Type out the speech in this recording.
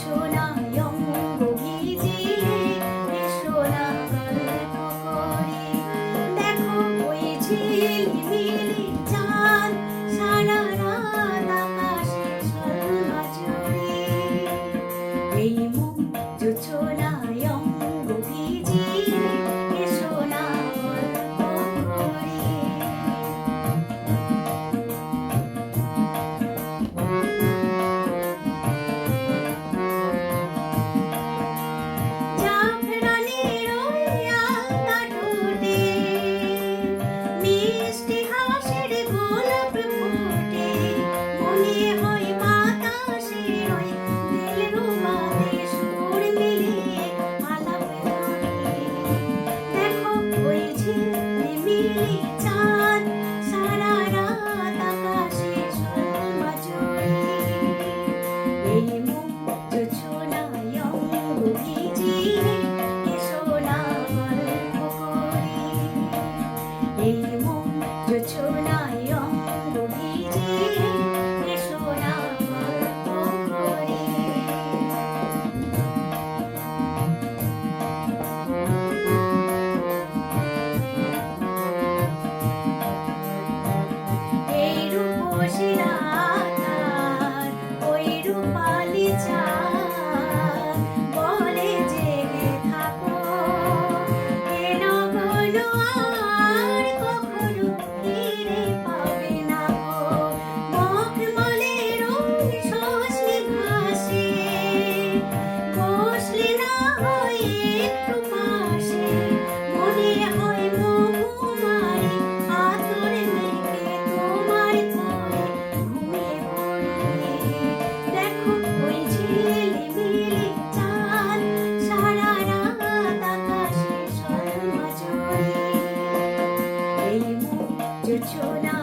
জোছনায় অঙ্গ ভিজিয়ে এসো না গল্প করি। দেখো ওই ঝিলিমিলি চাঁদ সারা রাত আকাশে ঝলমচরে। এই মুখ জোছনায় অঙ্গ ভিজিয়ে এসো না গল্প করি। জাফরানের ওই আলতা ঠোঁটে মিষ্টি হাসির গোলাপ ফোটে। মনে হয় বাতাসের ওই দিলরুবাতে সুর মিলিয়ে আলাপ ধরে। দেখো ওই ঝিলিমিলি চাঁদ সারা রাত আকাশে ঝলমচরে। এই মুখ জোছনায় অঙ্গ ভিজিয়ে এসো না গল্প করি। এই মুখ জোছনায় অঙ্গ ভিজিয়ে এসো না গল্প করি। এই রূপসী রাত আর ওই রূপালি চাঁদ বলে জেগে থাকো। এ নগর আর কখনো ফিরে পাবে না গো। মখমলের ওই সজনে ঘাসে বসলে না হয় একটু পাশে। মনে হয় মধুমারি আতর মেখে তোমার কোলে ঘুমিয়ে পড়ি। দেখো ওই ঝিলিমিলি চাঁদ সারা রাত আকাশে ঝলমচরে। এই মুখ জোছনা